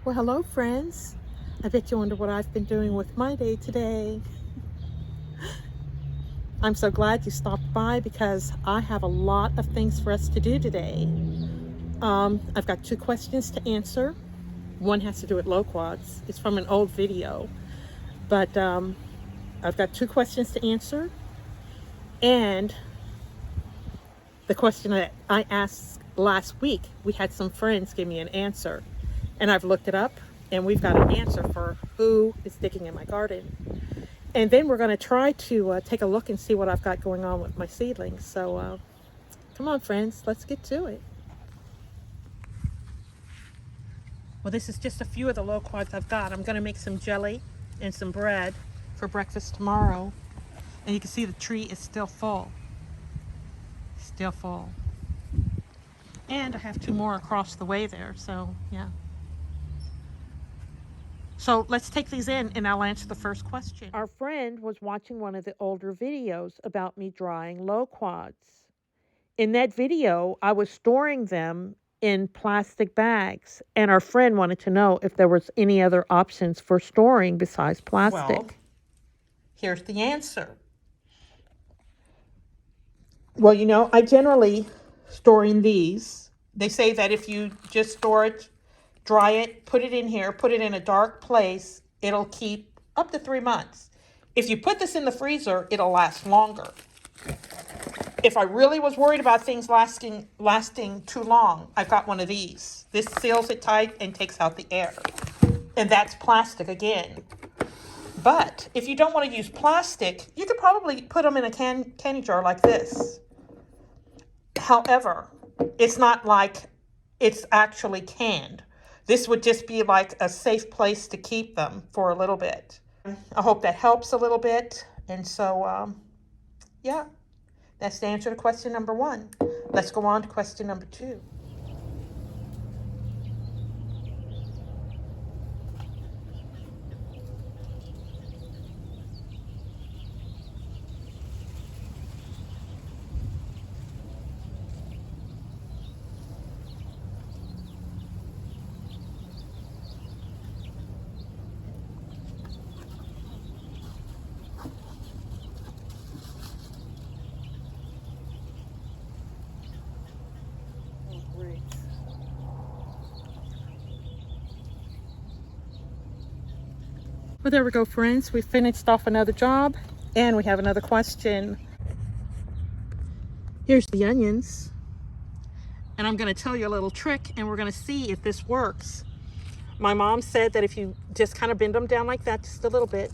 Well, hello, friends. I bet you wonder what I've been doing with my day today. I'm so glad you stopped by because I have a lot of things for us to do today. I've got 2 questions to answer. One has to do with loquats. It's from an old video, but I've got 2 questions to answer. And the question that I asked last week, we had some friends give me an answer, and I've looked it up, and we've got an answer for who is digging in my garden. And then we're going to try to take a look and see what I've got going on with my seedlings. So come on, friends, let's get to it. Well, this is just a few of the loquats I've got. I'm going to make some jelly and some bread for breakfast tomorrow. And you can see the tree is still full. Still full. And I have 2 more across the way there, so yeah. So let's take these in and I'll answer the first question. Our friend was watching one of the older videos about me drying loquats. In that video, I was storing them in plastic bags, and our friend wanted to know if there was any other options for storing besides plastic. Well, here's the answer. Well, I generally store in these. They say that if you just store it, dry it, put it in here, put it in a dark place, it'll keep up to 3 months. If you put this in the freezer, it'll last longer. If I really was worried about things lasting too long, I've got one of these. This seals it tight and takes out the air. And that's plastic again. But if you don't want to use plastic, you could probably put them in a candy jar like this. However, it's not like it's actually canned. This would just be like a safe place to keep them for a little bit. I hope that helps a little bit. And so, yeah, that's the answer to question number 1. Let's go on to question number 2. Well, there we go, friends. We finished off another job, and we have another question. Here's the onions, and I'm going to tell you a little trick, and we're going to see if this works. My mom said that if you just kind of bend them down like that, just a little bit,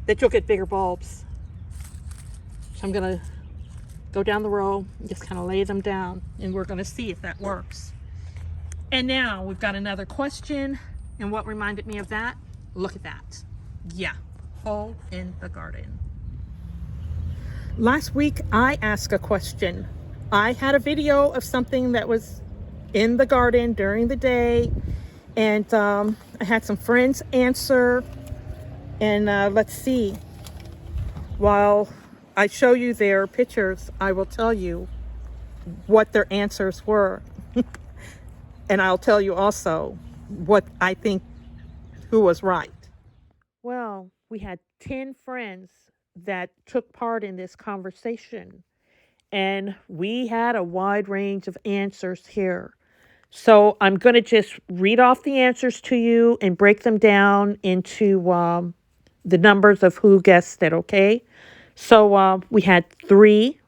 that you'll get bigger bulbs. So I'm going to go down the row and just kind of lay them down, and we're going to see if that works. And now we've got another question. And what reminded me of that? Look at that. Yeah, hole in the garden. Last week, I asked a question. I had a video of something that was in the garden during the day. And I had some friends answer. And let's see. While I show you their pictures, I will tell you what their answers were. And I'll tell you also what I think, who was right. Well, we had 10 friends that took part in this conversation, and we had a wide range of answers here. So I'm going to just read off the answers to you and break them down into the numbers of who guessed it, okay? So we had 3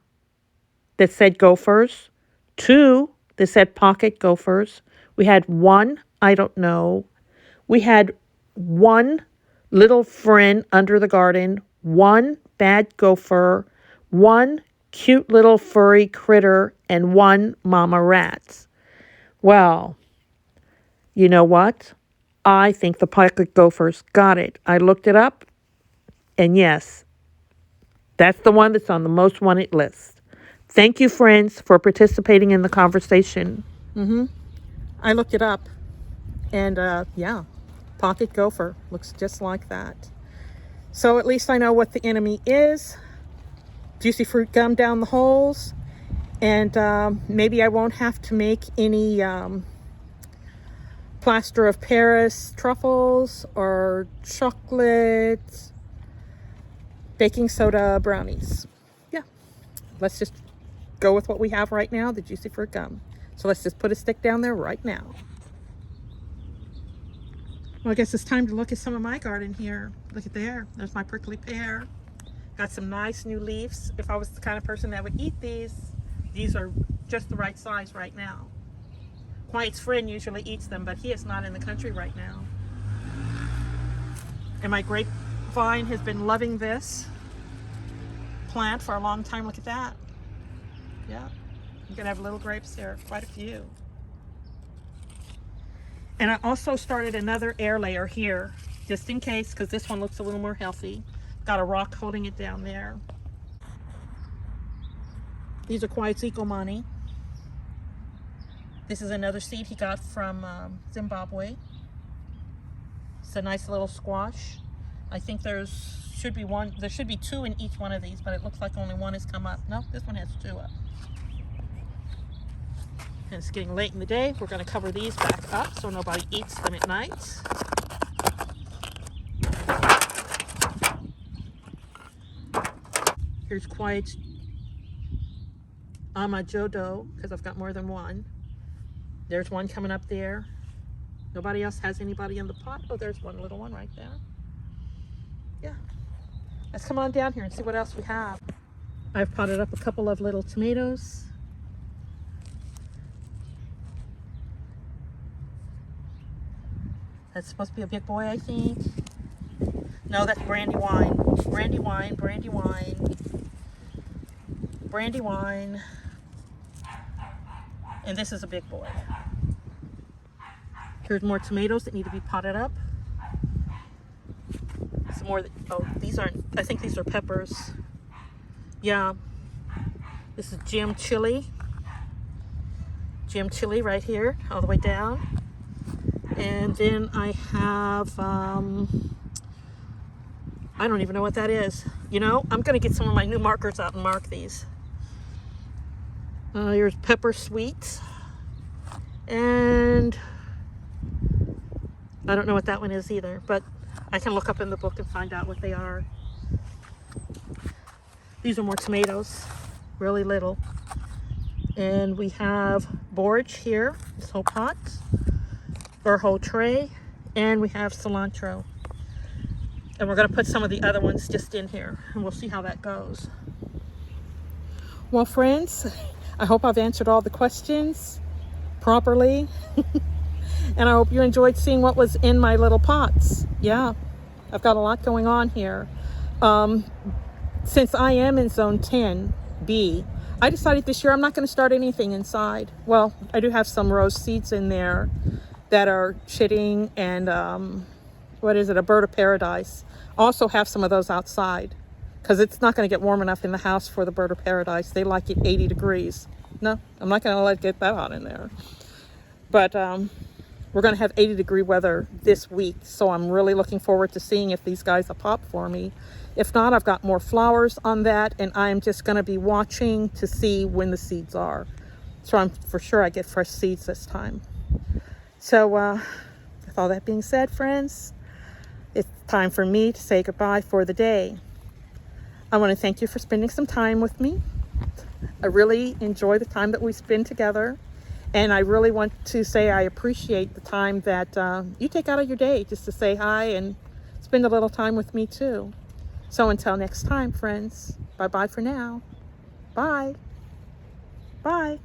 that said gophers, 2 that said pocket gophers. We had 1, I don't know. We had 1 little friend under the garden, 1 bad gopher, 1 cute little furry critter, and 1 mama rat. Well, you know what? I think the pocket gophers got it. I looked it up, and yes, that's the one that's on the most wanted list. Thank you, friends, for participating in the conversation. I looked it up, and yeah, pocket gopher looks just like that. So at least I know what the enemy is. Juicy fruit gum down the holes, and maybe I won't have to make any plaster of Paris truffles or chocolate baking soda brownies. Yeah, let's just go with what we have right now, the juicy fruit gum. So let's just put a stick down there right now. Well, I guess it's time to look at some of my garden here. Look at there. There's my prickly pear. Got some nice new leaves. If I was the kind of person that would eat these are just the right size right now. Quiet's friend usually eats them, but he is not in the country right now. And my grapevine has been loving this plant for a long time. Look at that. Yeah, you're gonna have little grapes there, quite a few. And I also started another air layer here, just in case, because this one looks a little more healthy. Got a rock holding it down there. These are Quiet's Ecomani. This is another seed he got from Zimbabwe. It's a nice little squash. I think there should be two in each one of these, but it looks like only one has come up. No, this one has two up. And it's getting late in the day. We're going to cover these back up so nobody eats them at night. Here's Quiet's Amajodo, because I've got more than one. There's one coming up there. Nobody else has anybody in the pot. Oh, there's one little one right there. Yeah. Let's come on down here and see what else we have. I've potted up a couple of little tomatoes. That's supposed to be a big boy, I think. No, that's Brandywine. Brandywine, Brandywine. Brandywine. And this is a big boy. Here's more tomatoes that need to be potted up. Some more, oh, these aren't, I think these are peppers. Yeah. This is Jim chili. Jim chili right here, all the way down. And then I have, I don't even know what that is. You know, I'm going to get some of my new markers out and mark these. Here's pepper sweet. And I don't know what that one is either, but I can look up in the book and find out what they are. These are more tomatoes, really little. And we have borage here, this whole pot, or whole tray. And we have cilantro. And we're going to put some of the other ones just in here, and we'll see how that goes. Well, friends, I hope I've answered all the questions properly. And I hope you enjoyed seeing what was in my little pots. Yeah, I've got a lot going on here. Since I am in zone 10B, I decided this year I'm not going to start anything inside. Well, I do have some rose seeds in there that are chitting and what is it, a bird of paradise. Also have some of those outside because it's not going to get warm enough in the house for the bird of paradise. They like it 80 degrees. No, I'm not going to let it get that hot in there. But we're going to have 80-degree weather this week, so I'm really looking forward to seeing if these guys will pop for me. If not, I've got more flowers on that, and I'm just going to be watching to see when the seeds are. So I'm for sure I get fresh seeds this time. So with all that being said, friends, it's time for me to say goodbye for the day. I want to thank you for spending some time with me. I really enjoy the time that we spend together. And I really want to say I appreciate the time that you take out of your day just to say hi and spend a little time with me too. So until next time, friends, bye-bye for now. Bye. Bye.